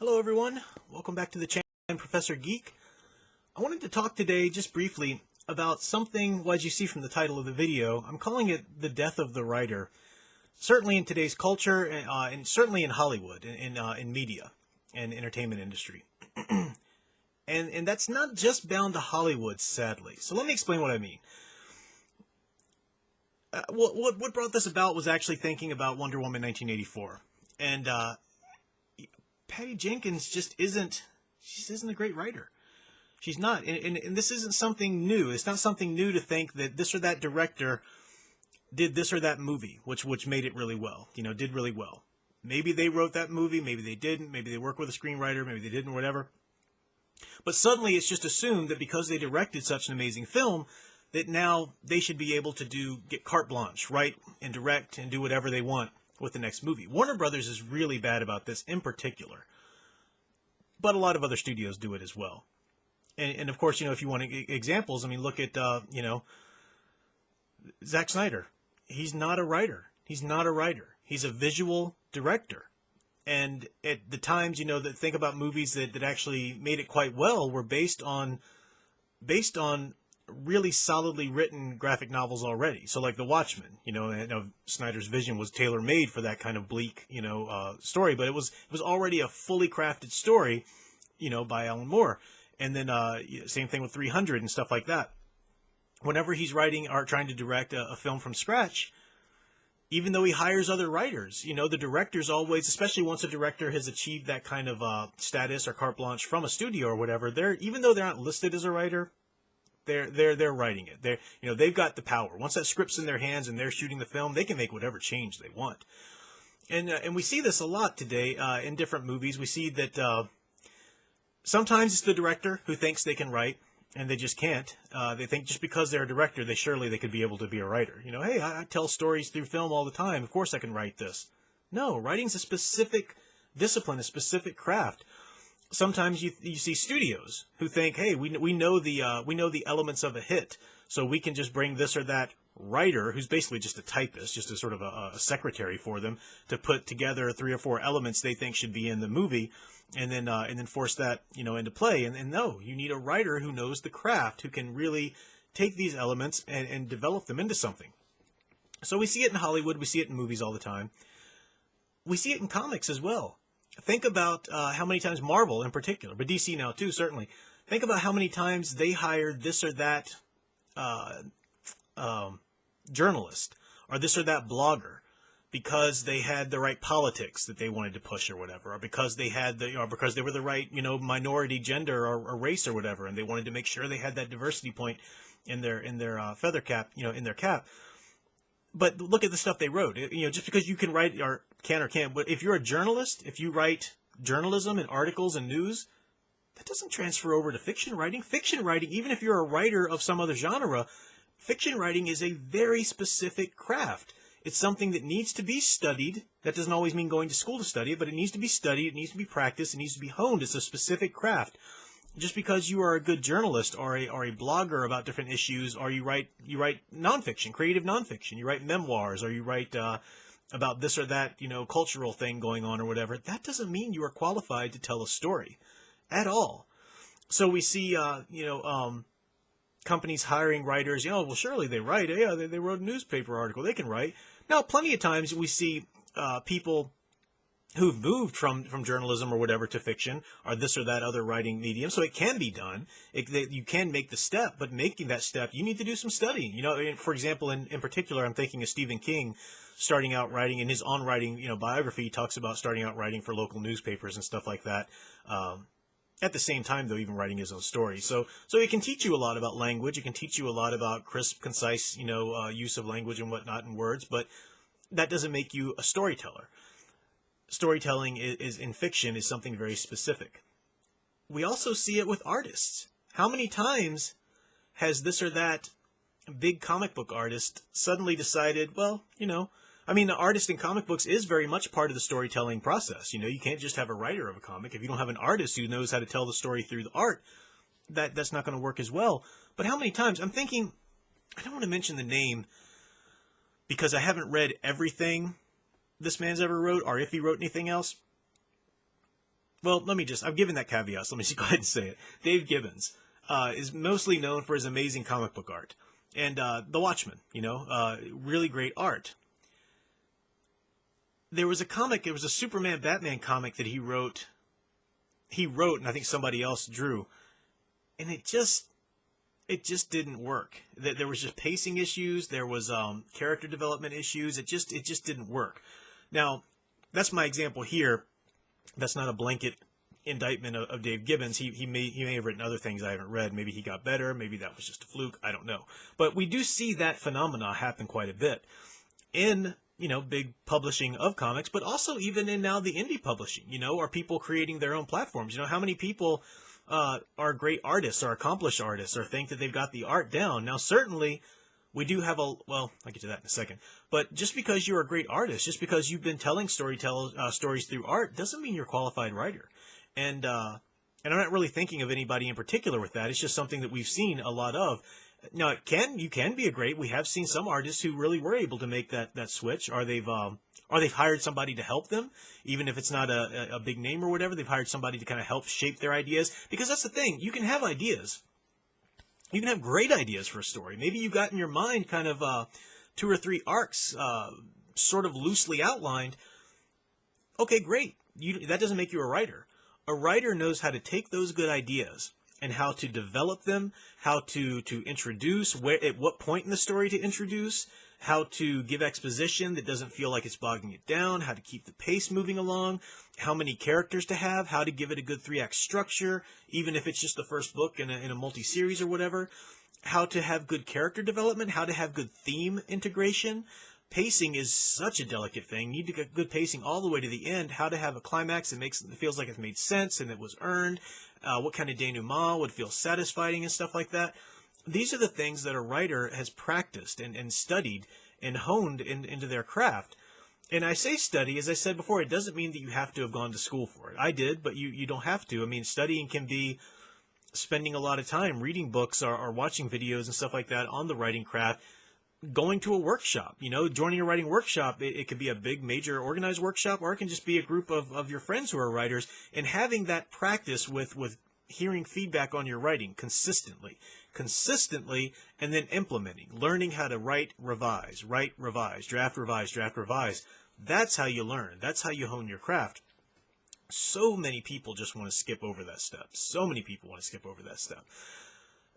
Hello everyone, welcome back to the channel. I'm Professor Geek. I wanted to talk today just briefly about something, well, as you see from the title of the video, I'm calling it the death of the writer. Certainly in today's culture, and certainly in Hollywood, in media and entertainment industry. and that's not just bound to Hollywood, sadly. So let me explain what I mean. What brought this about was actually thinking about Wonder Woman 1984. And Patty Jenkins just isn't a great writer. She's not. And this isn't something new. It's not something new to think that this or that director did this or that movie, which made it really well, did really well. Maybe they wrote that movie, maybe they didn't, maybe they worked with a screenwriter, maybe they didn't, whatever. But suddenly it's just assumed that because they directed such an amazing film, that now they should be able to get carte blanche, write and direct and do whatever they want with the next movie. Warner Brothers is really bad about this in particular, but a lot of other studios do it as well. And of course, if you want examples, I mean, look at, Zack Snyder. He's not a writer. He's not a writer. He's a visual director. And at the times, that think about movies that actually made it quite well were based on really solidly written graphic novels already. So like The Watchmen, Snyder's vision was tailor-made for that kind of bleak, story, but it was already a fully crafted story, by Alan Moore. And then same thing with 300 and stuff like that. Whenever he's writing or trying to direct a film from scratch, even though he hires other writers, the director's always, especially once a director has achieved that kind of status or carte blanche from a studio or whatever, even though they're not listed as a writer, they're writing it. They've got the power. Once that script's in their hands and they're shooting the film, they can make whatever change they want. And we see this a lot today in different movies. We see that sometimes it's the director who thinks they can write, and they just can't. They think just because they're a director, they could be able to be a writer. Hey, I tell stories through film all the time. Of course I can write this. No, writing's a specific discipline, a specific craft. Sometimes you see studios who think, hey, we know the elements of a hit, so we can just bring this or that writer, who's basically just a typist, just a sort of a secretary for them, to put together 3 or 4 elements they think should be in the movie, and then force that into play. And no, you need a writer who knows the craft, who can really take these elements and develop them into something. So we see it in Hollywood, we see it in movies all the time. We see it in comics as well. Think about how many times Marvel in particular, but DC now too, certainly. Think about how many times they hired this or that journalist or this or that blogger because they had the right politics that they wanted to push or whatever, or because they had because they were the right minority gender or race or whatever, and they wanted to make sure they had that diversity point in their feather cap, in their cap. But look at the stuff they wrote. Just because you can write or can't, but if you're a journalist, if you write journalism and articles and news, that doesn't transfer over to fiction writing. Fiction writing, even if you're a writer of some other genre, fiction writing is a very specific craft. It's something that needs to be studied. That doesn't always mean going to school to study it, but it needs to be studied, it needs to be practiced, it needs to be honed. It's a specific craft. Just because you are a good journalist or a blogger about different issues, or you write nonfiction, creative nonfiction, you write memoirs, or you write about this or that cultural thing going on or whatever, that doesn't mean you are qualified to tell a story at all. So we see companies hiring writers. Well, surely they write. Yeah, they wrote a newspaper article, they can write. Now, plenty of times we see people who've moved from journalism or whatever to fiction or this or that other writing medium. So it can be done. You can make the step, but making that step, you need to do some studying. For example, in particular, I'm thinking of Stephen King starting out writing. In his on-writing biography, he talks about starting out writing for local newspapers and stuff like that. At the same time, though, even writing his own stories. So it can teach you a lot about language. It can teach you a lot about crisp, concise, use of language and whatnot and words, but that doesn't make you a storyteller. Storytelling is in fiction is something very specific. We also see it with artists. How many times has this or that big comic book artist suddenly decided, well, the artist in comic books is very much part of the storytelling process. You can't just have a writer of a comic. If you don't have an artist who knows how to tell the story through the art, that's not going to work as well. But how many times, I'm thinking, I don't want to mention the name because I haven't read everything this man's ever wrote, or if he wrote anything else. well, I'm giving that caveat, so let me just go ahead and say it. Dave Gibbons is mostly known for his amazing comic book art. And The Watchmen, really great art. There was a comic, it was a Superman Batman comic that he wrote, and I think somebody else drew, and it just didn't work. There was just pacing issues, there was character development issues, it just didn't work. Now, that's my example here. That's not a blanket indictment of Dave Gibbons. He may have written other things I haven't read. Maybe he got better. Maybe that was just a fluke. I don't know. But we do see that phenomena happen quite a bit in, big publishing of comics, but also even in now the indie publishing, are people creating their own platforms. How many people are great artists or accomplished artists or think that they've got the art down? Now, certainly we do have I'll get to that in a second. But just because you're a great artist, just because you've been telling stories through art, doesn't mean you're a qualified writer. And I'm not really thinking of anybody in particular with that. It's just something that we've seen a lot of. Now, you can be we have seen some artists who really were able to make that switch, or they've hired somebody to help them, even if it's not a big name or whatever. They've hired somebody to kind of help shape their ideas, because that's the thing. You can have ideas. You can have great ideas for a story. Maybe you've got in your mind kind of 2 or 3 arcs, sort of loosely outlined. Okay, great. That doesn't make you a writer. A writer knows how to take those good ideas and how to develop them, how to introduce, at what point in the story to introduce, how to give exposition that doesn't feel like it's bogging it down, how to keep the pace moving along, how many characters to have, how to give it a good 3-act structure, even if it's just the first book in a multi-series or whatever, how to have good character development, how to have good theme integration. Pacing is such a delicate thing. You need to get good pacing all the way to the end, how to have a climax that feels like it made sense and it was earned, what kind of denouement would feel satisfying and stuff like that. These are the things that a writer has practiced and studied and honed into their craft. And I say study, as I said before, it doesn't mean that you have to have gone to school for it. I did, but you don't have to. I mean, studying can be spending a lot of time reading books or watching videos and stuff like that on the writing craft, going to a workshop, joining a writing workshop. It could be a big, major, organized workshop, or it can just be a group of your friends who are writers, and having that practice with hearing feedback on your writing consistently, and then implementing, learning how to write, revise, draft, revise. That's how you learn. That's how you hone your craft. So many people just want to skip over that step.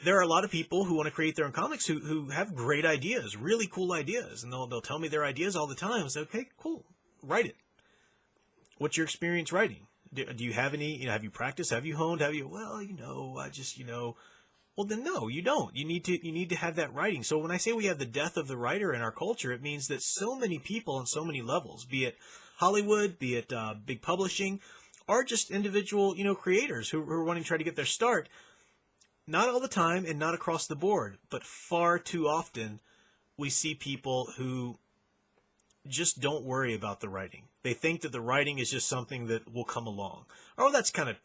There are a lot of people who want to create their own comics who have great ideas, really cool ideas, and they'll tell me their ideas all the time. I say, okay, cool, write it. What's your experience writing? Do you have any, have you practiced? Have you honed? Well, then no, you don't. You need to have that writing. So when I say we have the death of the writer in our culture, it means that so many people on so many levels, be it Hollywood, be it big publishing, or just individual, creators who are wanting to try to get their start. Not all the time and not across the board, but far too often we see people who just don't worry about the writing. They think that the writing is just something that will come along. Oh, that's kind of,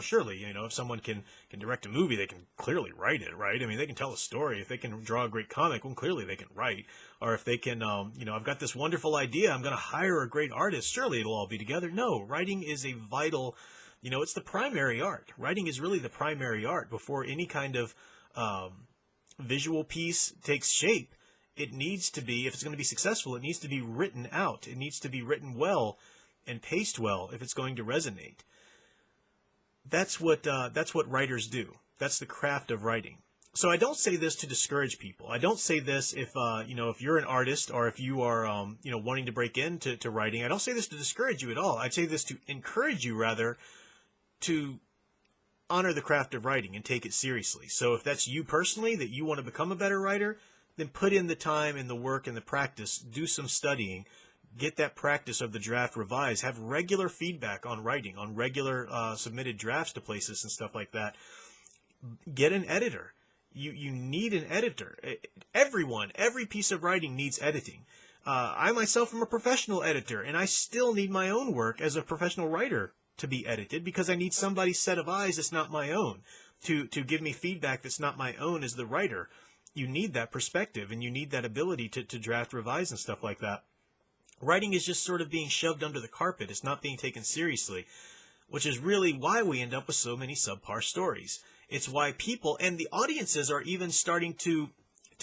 surely, if someone can direct a movie, they can clearly write it, right? I mean, they can tell a story. If they can draw a great comic, well, clearly they can write. Or if they can, I've got this wonderful idea, I'm going to hire a great artist, surely it'll all be together. No, writing is a vital, it's the primary art. Writing is really the primary art. Before any kind of visual piece takes shape, it needs to be, if it's going to be successful, it needs to be written out. It needs to be written well and paced well if it's going to resonate. That's what writers do. That's the craft of writing. So I don't say this to discourage people. I don't say this if you're an artist or if you are wanting to break into writing. I don't say this to discourage you at all. I'd say this to encourage you rather to honor the craft of writing and take it seriously. So if that's you personally, that you want to become a better writer, then put in the time and the work and the practice, do some studying, get that practice of the draft, revise, have regular feedback on writing, on regular submitted drafts to places and stuff like that. Get an editor. You need an editor. Every piece of writing needs editing. I myself am a professional editor, and I still need my own work as a professional writer to be edited because I need somebody's set of eyes that's not my own to give me feedback that's not my own as the writer. You need that perspective, and you need that ability to draft, revise, and stuff like that. Writing is just sort of being shoved under the carpet. It's not being taken seriously. which is really why we end up with so many subpar stories. It's why people and the audiences are even starting to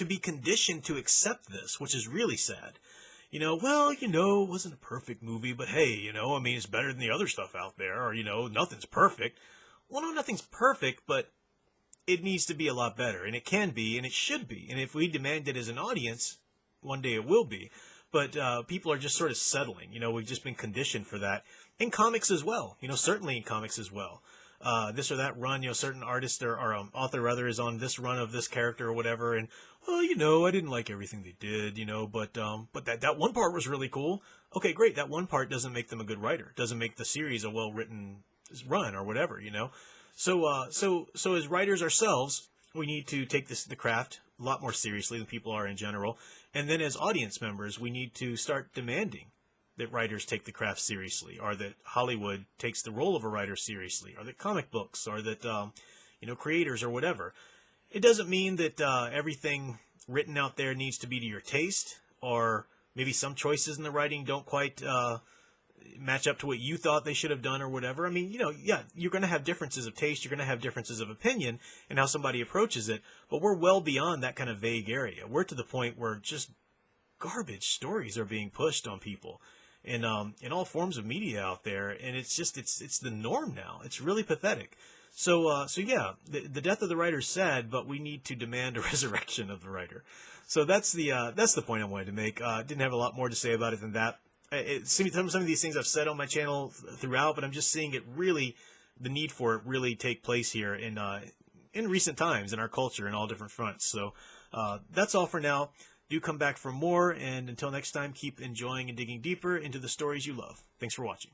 be conditioned to accept this, which is really sad. Well, it wasn't a perfect movie, but hey, I mean, it's better than the other stuff out there, or, nothing's perfect. Well, no, nothing's perfect, but it needs to be a lot better, and it can be, and it should be. And if we demand it as an audience, one day it will be. But people are just sort of settling. We've just been conditioned for that. In comics as well. Certainly in comics as well. This or that run, certain artist or author or other is on this run of this character or whatever, and I didn't like everything they did, but that one part was really cool. Okay, great. That one part doesn't make them a good writer. Doesn't make the series a well-written run or whatever, So as writers ourselves, we need to take the craft a lot more seriously than people are in general. And then as audience members, we need to start demanding that writers take the craft seriously, or that Hollywood takes the role of a writer seriously, or that comic books, or that, creators or whatever. It doesn't mean that everything written out there needs to be to your taste, or maybe some choices in the writing don't quite match up to what you thought they should have done or whatever. I mean, yeah, you're going to have differences of taste, you're going to have differences of opinion and how somebody approaches it, but we're well beyond that kind of vague area. We're to the point where just garbage stories are being pushed on people in all forms of media out there, and it's the norm now. It's really pathetic. So yeah, the death of the writer is sad, but we need to demand a resurrection of the writer. So that's the point I wanted to make. Didn't have a lot more to say about it than that. Some of these things I've said on my channel throughout, but I'm just seeing the need for it really take place here in recent times in our culture in all different fronts. So that's all for now. Do come back for more, and until next time, keep enjoying and digging deeper into the stories you love. Thanks for watching.